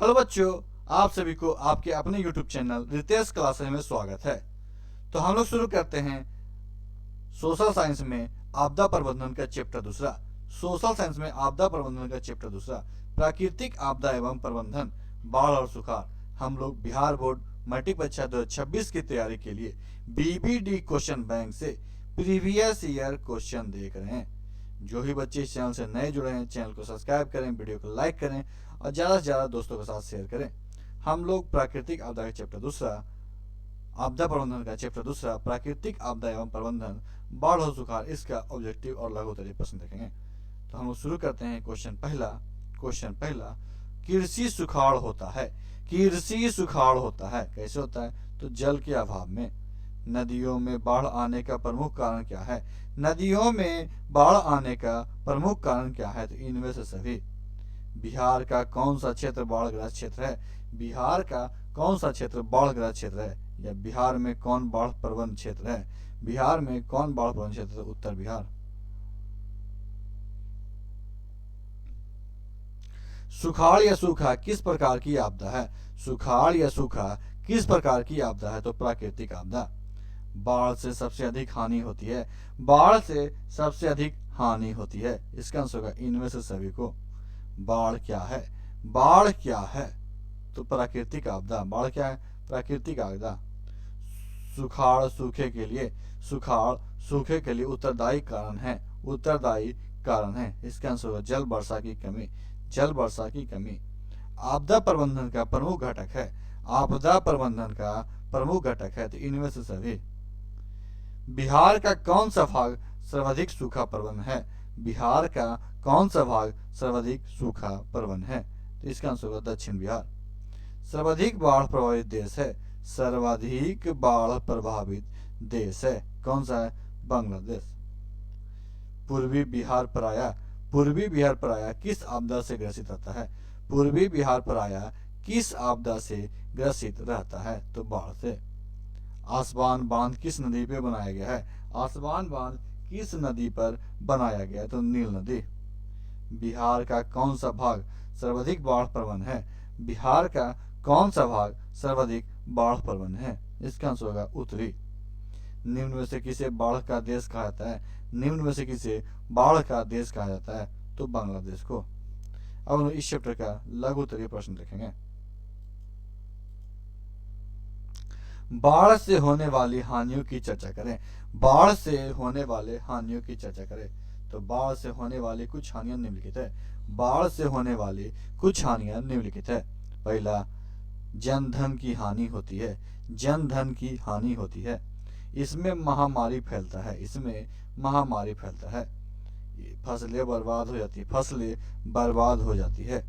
Hello बच्चों, आप सभी को आपके अपने YouTube चैनल रितेश क्लासेस में स्वागत है। तो हम लोग शुरू करते हैं सोशल साइंस में आपदा प्रबंधन का चैप्टर दूसरा। सोशल साइंस में आपदा प्रबंधन का चैप्टर दूसरा, प्राकृतिक आपदा एवं प्रबंधन, बाढ़ और सुखाड़। हम लोग बिहार बोर्ड मैट्रिक परीक्षा 2026 की तैयारी के लिए BBD क्वेश्चन बैंक से प्रीवियस ईयर क्वेश्चन देख रहे हैं। जो भी बच्चे इस चैनल से नए जुड़े हैं, चैनल को सब्सक्राइब करें, वीडियो को लाइक करें और ज़्यादा से ज़्यादा दोस्तों के साथ शेयर करें। हम लोग प्राकृतिक आपदा का चैप्टर दूसरा, आपदा प्रबंधन का चैप्टर दूसरा, प्राकृतिक आपदा एवं प्रबंधन, बाढ़ और सुखाड़, इसका ऑब्जेक्टिव और लघु उत्तरीय प्रश्न देखेंगे। तो हम लोग शुरू करते हैं। क्वेश्चन पहला, कृषि सुखाड़ होता है। कृषि सुखाड़ होता है कैसे होता है? तो जल के अभाव में। नदियों में बाढ़ आने का प्रमुख कारण क्या है? नदियों में बाढ़ आने का प्रमुख कारण क्या है? तो इनमें से सभी। बिहार का कौन सा क्षेत्र बाढ़ग्रस्त क्षेत्र है? बिहार का कौन सा क्षेत्र बाढ़ग्रस्त क्षेत्र है? या बिहार में कौन बाढ़ प्रवण क्षेत्र है? बिहार में कौन बाढ़ प्रवण क्षेत्र है? उत्तर बिहार। सुखाड़ या सूखा किस प्रकार की आपदा है? सुखाड़ या सूखा किस प्रकार की आपदा है? तो प्राकृतिक आपदा। बाढ़ से सबसे अधिक हानि होती है। बाढ़ से सबसे अधिक हानि होती है। इसका आंसर होगा इनमें से सभी को। बाढ़ क्या है? बाढ़ क्या है? तो प्राकृतिक आपदा। बाढ़ क्या है? प्राकृतिक आपदा। सुखाड़ सूखे के लिए, सुखाड़ सूखे के लिए उत्तरदायी कारण है। उत्तरदायी कारण है। इसका आंसर होगा जल वर्षा की कमी। जल वर्षा की कमी आपदा प्रबंधन का प्रमुख घटक है। आपदा प्रबंधन का प्रमुख घटक है। तो इनमें से सभी। बिहार का कौन सा भाग सर्वाधिक सूखा प्रवण है? बिहार का कौन सा भाग सर्वाधिक सूखा प्रवण है? तो इसका आंसर होगा दक्षिण बिहार। सर्वाधिक बाढ़ प्रभावित देश है। सर्वाधिक बाढ़ प्रभावित देश है कौन सा है? बांग्लादेश। पूर्वी बिहार प्रायः, पूर्वी बिहार प्रायः किस आपदा से ग्रसित रहता है? पूर्वी बिहार प्रायः किस आपदा से ग्रसित रहता है? तो बाढ़ से। आसवान बांध किस नदी पे बनाया गया है? आसवान बांध किस नदी पर बनाया गया है? तो नील नदी। बिहार का कौन सा भाग सर्वाधिक बाढ़ प्रवण है? बिहार का कौन सा भाग सर्वाधिक बाढ़ प्रवण है? इसका आंसर होगा उत्तरी। निम्न में से किसे बाढ़ का देश कहा जाता है? निम्न में से किसे बाढ़ का देश कहा जाता है? तो बांग्लादेश को। अब हम इस चैप्टर का लघु उत्तरीय प्रश्न देखेंगे। बाढ़ से होने वाली हानियों की चर्चा करें। बाढ़ से होने वाले हानियों की चर्चा करें। तो बाढ़ से होने वाली कुछ हानियां निम्नलिखित है। बाढ़ से होने वाली कुछ हानियां निम्नलिखित है। पहला, जन धन की हानि होती है। जन धन की हानि होती है। इसमें महामारी फैलता है। इसमें महामारी फैलता है। फसलें बर्बाद हो जाती है। फसलें बर्बाद हो जाती है।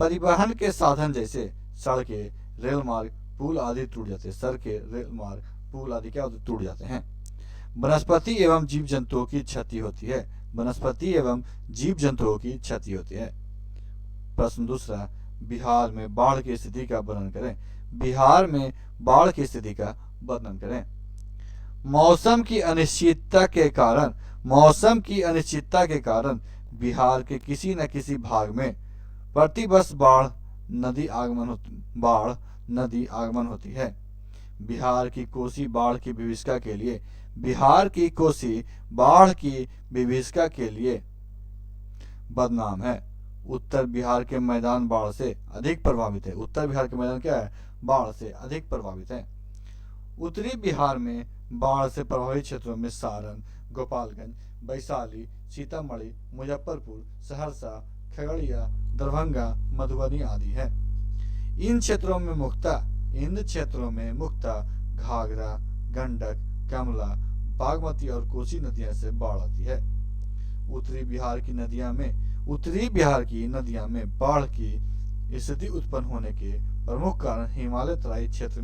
परिवहन के साधन जैसे सड़कें, रेल मार्ग, पुल आदि टूट जाते हैं। सड़कें, रेल मार्ग, पुल आदि क्या टूट जाते हैं। वनस्पति एवं जीव जंतुओं की क्षति होती है। वनस्पति एवं जीव जंतुओं की क्षति होती है। प्रश्न दूसरा, बिहार में बाढ़ की स्थिति का वर्णन करें। बिहार में बाढ़ की स्थिति का वर्णन करें। मौसम की अनिश्चितता के कारण, मौसम की अनिश्चितता के कारण बिहार के किसी न किसी भाग में प्रतिवर्ष बाढ़ नदी आगमन होती है। बिहार की कोसी बाढ़ की विभीषिका के लिए, बिहार की कोसी बाढ़ की विभीषिका के लिए बदनाम है। उत्तर बिहार के मैदान बाढ़ से अधिक प्रभावित है। उत्तर बिहार के मैदान क्या है? बाढ़ से अधिक प्रभावित है। उत्तरी बिहार में बाढ़ से प्रभावित क्षेत्रों में सारण, गोपालगंज, वैशाली, सीतामढ़ी, मुजफ्फरपुर, सहरसा, खगड़िया, दरभंगा, मधुबनी आदि है। इन क्षेत्रों में मुख्यतः घाघरा, गंडक, कमला, बागमती और कोसी नदियां से बाढ़ आती है। उत्तरी बिहार की नदियां में बाढ़ की स्थिति उत्पन्न होने के प्रमुख कारण हिमालय तराई क्षेत्र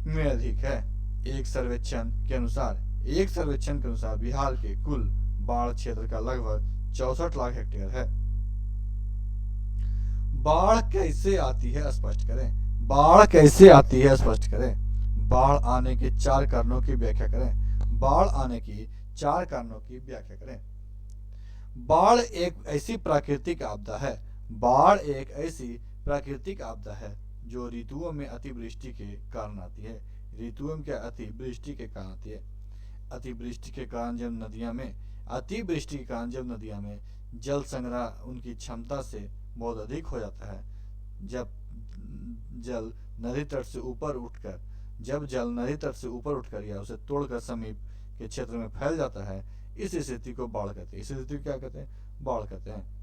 में अधिक है। एक सर्वेक्षण के अनुसार बिहार के कुल बाढ़ क्षेत्र का लगभग 64 लाख हेक्टेयर है। बाढ़ कैसे आती है स्पष्ट करें। बाढ़ कैसे आती है स्पष्ट करें। बाढ़ आने के 4 कारणों की व्याख्या करें। बाढ़ आने की 4 कारणों की व्याख्या करें। बाढ़ एक ऐसी प्राकृतिक आपदा है। बाढ़ एक ऐसी प्राकृतिक आपदा है जो ऋतुओं में अतिवृष्टि के कारण आती है। ऋतुओं में क्या, अतिवृष्टि के कारण आती है। अतिवृष्टि के कारण जब नदियां में अतिवृष्टि के कारण जब नदियां में जल संग्रह उनकी क्षमता से बहुत अधिक हो जाता है, जब जल नदी तट से ऊपर उठकर जब जल नदी तट से ऊपर उठकर या उसे तोड़कर समीप के क्षेत्र में फैल जाता है, इस स्थिति को बाढ़ कहते हैं। इस स्थिति को क्या कहते हैं, बाढ़ कहते हैं।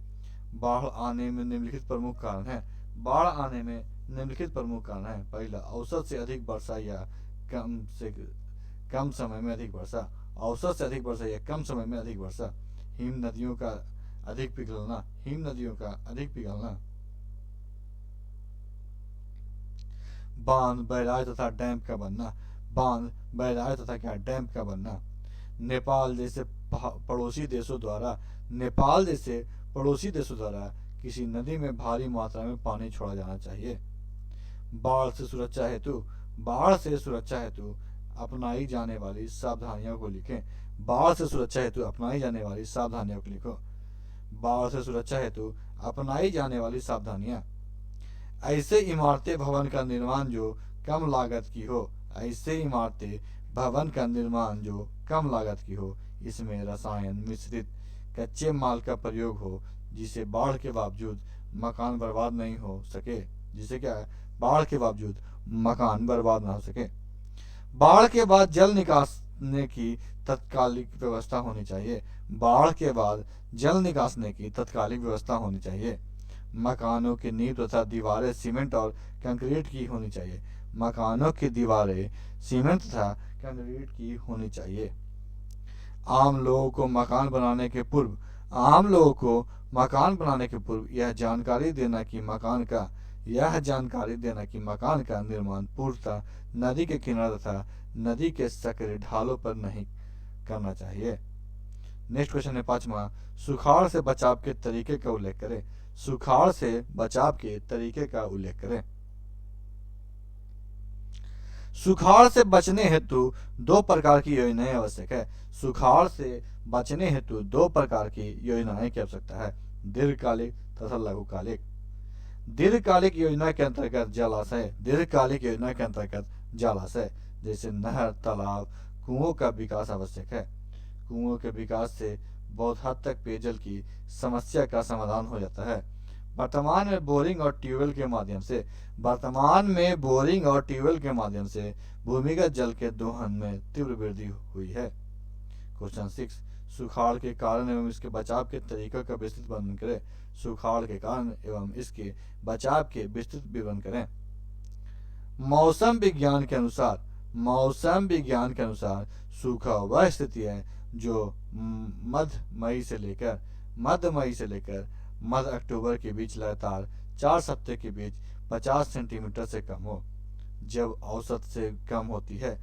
बाढ़ आने में निम्नलिखित प्रमुख कारण है। बाढ़ आने में निम्नलिखित प्रमुख कारण है। पहला, औसत से अधिक वर्षा या कम समय में अधिक वर्षा। औसत से अधिक वर्षा या कम समय में अधिक वर्षा। हिम नदियों का अधिक पिघलना। हिम नदियों का अधिक पिघलना। बांध, बैराज तथा डैम का बनना। बांध, बैराज तथा क्या, डैम का बनना। नेपाल जैसे पड़ोसी देशों द्वारा नेपाल जैसे पड़ोसी देशों द्वारा किसी नदी में भारी मात्रा में पानी छोड़ा जाना चाहिए। बाढ़ से सुरक्षा हेतु बाढ़ से सुरक्षा हेतु अपनाई जाने वाली सावधानियों को लिखें। बाढ़ से सुरक्षा हेतु अपनाई जाने वाली सावधानियों को लिखो। बाढ़ से सुरक्षा हेतु अपनाई जाने वाली सावधानियां। ऐसे इमारतें भवन का निर्माण जो कम लागत की हो। ऐसे इमारतें भवन का निर्माण जो कम लागत की हो। इसमें रसायन मिश्रित कच्चे माल का प्रयोग हो, जिसे बाढ़ के बावजूद मकान बर्बाद नहीं हो सके। जिसे क्या है, बाढ़ के बावजूद मकान बर्बाद ना हो सके। बाढ़ के बाद जल निकासने की तत्कालिक व्यवस्था होनी चाहिए। बाढ़ के बाद जल निकासने की तत्कालिक व्यवस्था होनी चाहिए। मकानों की नींव तथा दीवारें सीमेंट और कंक्रीट की होनी चाहिए। मकानों की दीवारें सीमेंट तथा कंक्रीट की होनी चाहिए। आम लोगों को मकान बनाने के पूर्व यह जानकारी देना कि मकान का निर्माण पूर्णतः नदी के किनारे तथा नदी के सकरे ढालों पर नहीं करना चाहिए। नेक्स्ट क्वेश्चन है 5वां, सुखाड़ से बचाव के तरीके का उल्लेख करें। सुखाड़ से बचाव के तरीके का उल्लेख करें। सुखाड़ से बचने हेतु दो प्रकार की योजनाएं आवश्यक है। सुखाड़ से बचने हेतु दो प्रकार की योजनाएं की आवश्यकता है, दीर्घकालिक तथा लघुकालिक। दीर्घकालिक योजना के अंतर्गत जलाशय जैसे नहर, तालाब, कुओं का विकास आवश्यक है। कुओं के विकास से बहुत हद तक पेयजल की समस्या का समाधान हो जाता है। वर्तमान में बोरिंग और ट्यूबवेल के माध्यम से भूमिगत जल के दोहन में तीव्र वृद्धि हुई है। क्वेश्चन 6, सुखाड़ के कारण एवं इसके बचाव के तरीकों का विस्तृत वर्णन करें। सुखाड़ के कारण एवं इसके बचाव के विस्तृत विवरण करें। मौसम विज्ञान के अनुसार सूखा वह स्थिति है जो मध्य मई से लेकर मध्य अक्टूबर के बीच लगातार 4 सप्ताह के बीच 50 सेंटीमीटर से कम हो। जब औसत से कम होती है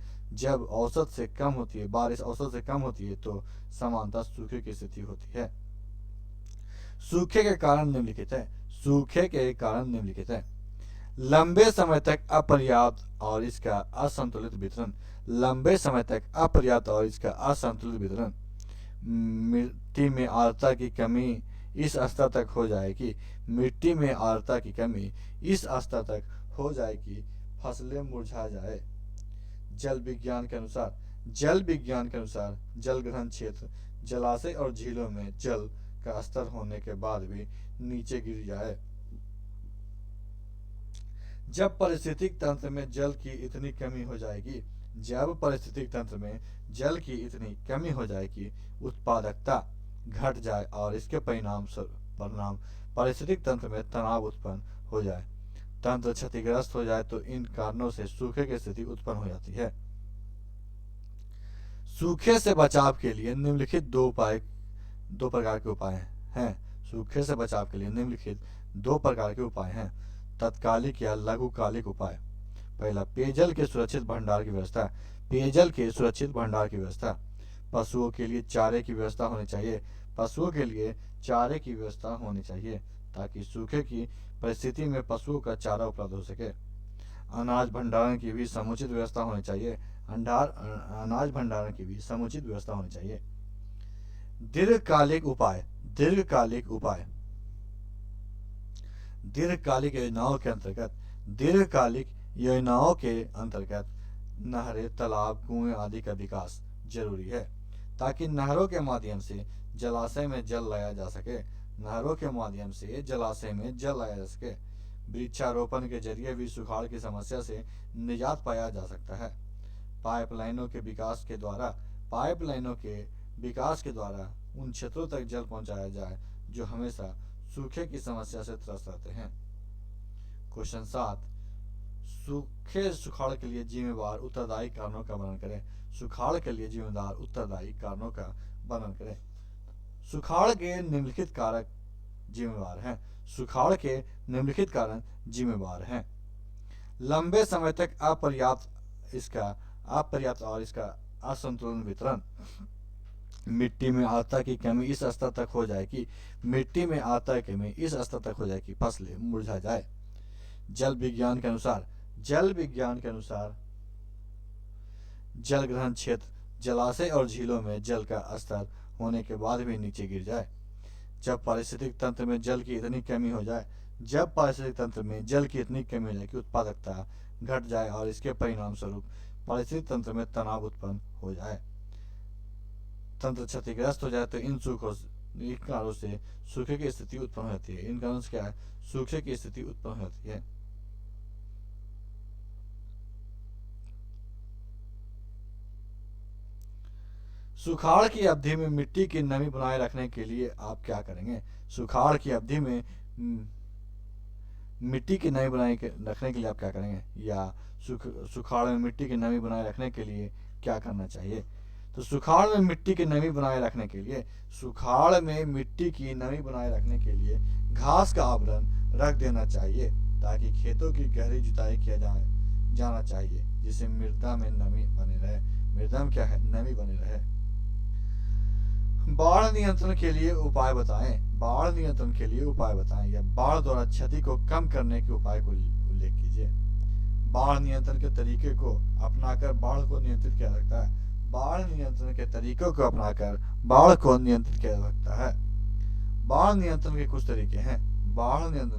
बारिश औसत से कम होती है तो सामान्यतः सूखे की स्थिति होती है। सूखे के कारण निम्नलिखित है। लंबे समय तक अपर्याप्त और इसका असंतुलित वितरण। मिट्टी में आर्द्रता की कमी इस स्तर तक हो जाए कि फसलें मुरझा जाए। जल विज्ञान के अनुसार जल ग्रहण क्षेत्र जलाशय और झीलों में जल का स्तर होने के बाद भी नीचे गिर जाए। जब पारिस्थितिक तंत्र में जल की इतनी कमी हो जाए कि उत्पादकता घट जाए और इसके परिणाम पारिस्थितिक तंत्र में तनाव उत्पन्न हो जाए, तंत्र क्षतिग्रस्त हो जाए, तो इन कारणों से सूखे की स्थिति उत्पन्न हो जाती है। सूखे से बचाव के लिए निम्नलिखित दो प्रकार के उपाय हैं। सूखे से बचाव के लिए निम्नलिखित दो प्रकार के उपाय हैं, तत्कालिक या लघुकालिक उपाय। पहला, पेयजल के सुरक्षित भंडार की व्यवस्था। पशुओं के लिए चारे की व्यवस्था होनी चाहिए ताकि सूखे की परिस्थिति में पशुओं का चारा उपलब्ध हो सके। अनाज भंडारण की भी समुचित व्यवस्था होनी चाहिए। दीर्घकालिक उपाय दीर्घकालिक योजनाओं के अंतर्गत नहरें, तालाब, कुएं आदि का विकास जरूरी है ताकि नहरों के माध्यम से जलाशय में जल लाया जा सके। वृक्षारोपण के जरिए भी सुखाड़ की समस्या से निजात पाया जा सकता है। पाइपलाइनों के विकास के द्वारा उन क्षेत्रों तक जल पहुंचाया जाए जो हमेशा सूखे की समस्या से त्रस्त रहते हैं। क्वेश्चन 7, सुखाड़ के लिए जिम्मेदार उत्तरदायी कारणों का वर्णन करें। सुखाड़ के निम्नलिखित कारण जिम्मेवार हैं। लंबे समय तक अपर्याप्त और इसका असंतुलन वितरण। मिट्टी में आर्द्रता की कमी इस स्तर तक हो जाए कि फसलें मुरझा जाए। जल विज्ञान के अनुसार जल ग्रहण क्षेत्र जलाशय और झीलों में जल का स्तर होने के बाद भी नीचे गिर जाए। जब पारिस्थितिक तंत्र में जल की इतनी कमी हो जाए कि उत्पादकता घट जाए और इसके परिणाम स्वरूप पारिस्थितिक तंत्र में तनाव उत्पन्न हो जाए, तंत्र क्षतिग्रस्त हो जाए, तो इन कारणों से सूखे की स्थिति उत्पन्न होती है। इन कारणों से क्या है? सूखे की स्थिति उत्पन्न होती है। सुखाड़ की अवधि में मिट्टी की नमी बनाए रखने के लिए आप क्या करेंगे? सुखाड़ की अवधि में मिट्टी की नमी बनाए रखने के लिए आप क्या करेंगे, या सुखाड़ में मिट्टी की नमी बनाए रखने के लिए क्या करना चाहिए? तो सुखाड़ में मिट्टी की नमी बनाए रखने के लिए घास का आवरण रख देना चाहिए ताकि खेतों की गहरी जुताई किया जाना चाहिए, जिससे मृदा में नमी बनी रहे। बाढ़ नियंत्रण के लिए उपाय बताएं या बाढ़ द्वारा क्षति को कम करने के उपाय को उल्लेख कीजिए। बाढ़ नियंत्रण के तरीके को अपनाकर बाढ़ को नियंत्रित किया जा सकता है। बाढ़ नियंत्रण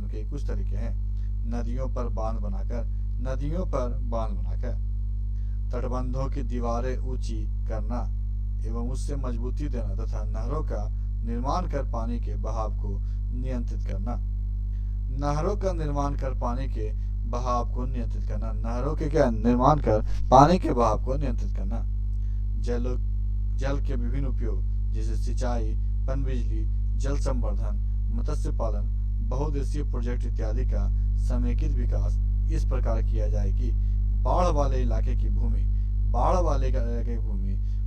के कुछ तरीके हैं। नदियों पर बांध बनाकर, तटबंधों की दीवारें ऊंची करना एवं उससे मजबूती देना तथा नहरों का निर्माण कर पानी के बहाव को नियंत्रित करना। जल के विभिन्न उपयोग जैसे सिंचाई, पनबिजली, जल संवर्धन, मत्स्य पालन, बहुउद्देशीय प्रोजेक्ट इत्यादि का समेकित विकास इस प्रकार किया जाए कि बाढ़ वाले इलाके की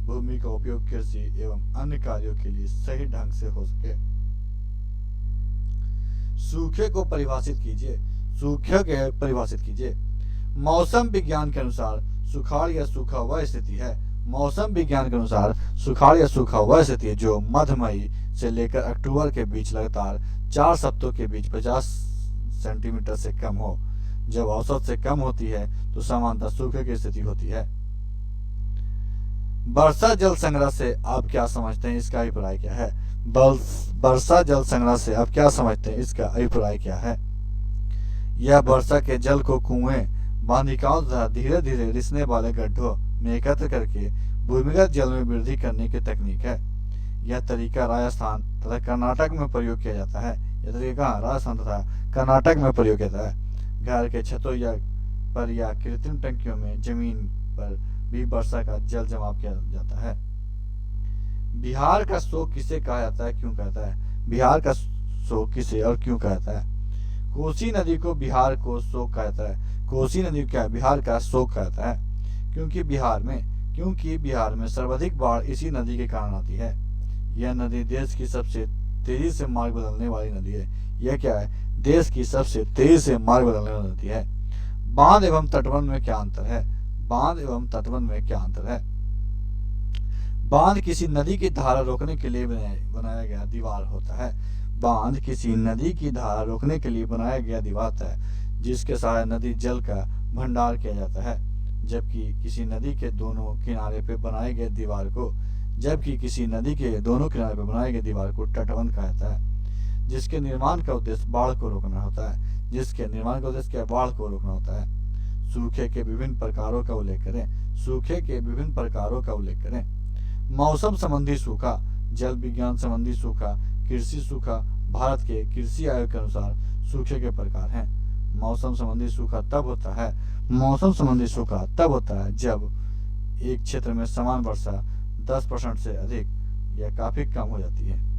भूमि का उपयोग कृषि एवं अन्य कार्यों के लिए सही ढंग से हो सके। सूखे को परिभाषित कीजिए। मौसम विज्ञान के अनुसार सुखाड़ या सूखा वह स्थिति है जो मध्य मई से लेकर अक्टूबर के बीच लगातार 4 सप्ताह के बीच 50 सेंटीमीटर से कम हो। जब औसत से कम होती है तो सामान्यतः सूखे की स्थिति होती है। वर्षा जल संग्रह से आप क्या समझते हैं, इसका अभिप्राय क्या है? वर्षा जल संग्रह से आप क्या समझते हैं, इसका अभिप्राय क्या है? यह वर्षा के जल को कुएं, बांधिकाओं तथा धीरे धीरे रिसने वाले गड्ढों में एकत्र करके भूमिगत जल में वृद्धि करने की तकनीक है। यह तरीका राजस्थान तथा कर्नाटक में प्रयोग किया जाता है। घर के छतों या कृत्रिम टंकियों में जमीन पर भी वर्षा का जल जमाव किया जाता है। बिहार का शोक किसे कहा जाता है, क्यों कहता है? कोसी नदी को बिहार को शोक कहता है। बिहार का शोक कहता है क्योंकि बिहार में सर्वाधिक बाढ़ इसी नदी के कारण आती है। यह नदी देश की सबसे तेजी से मार्ग बदलने वाली नदी है। बांध एवं तटबंध में क्या अंतर है? बांध किसी नदी की धारा रोकने के लिए बनाया गया दीवार होता है। जिसके सहारे नदी जल का भंडार किया जाता है। जबकि किसी नदी के दोनों किनारे पे बनाए गए दीवार को तटबंध कहा जाता है। जिसके निर्माण का उद्देश्य बाढ़ को रोकना होता है। जिसके निर्माण का उद्देश्य क्या है? बाढ़ को रोकना होता है। सूखे के विभिन्न प्रकारों का उल्लेख करें। सूखे के विभिन्न प्रकारों का उल्लेख करें। मौसम संबंधी सूखा, जल विज्ञान संबंधी सूखा, कृषि सूखा। भारत के कृषि आयोग के अनुसार सूखे के प्रकार हैं। मौसम संबंधी सूखा तब होता है जब एक क्षेत्र में समान वर्षा 10% से अधिक या काफी कम हो जाती है।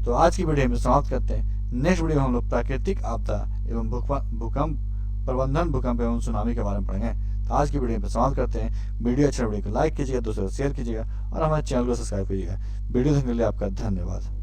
तो आज की वीडियो में समाप्त करते हैं। नेक्स्ट वीडियो में हम लोग प्राकृतिक आपदा एवं भूकंप प्रबंधन, भूकंप एवं सुनामी के बारे में पढ़ेंगे। तो आज की वीडियो में समाप्त करते हैं। वीडियो अच्छा वीडियो को लाइक कीजिएगा, दूसरों को शेयर कीजिएगा और हमारे चैनल को सब्सक्राइब कीजिएगा। वीडियो देखने के लिए आपका धन्यवाद।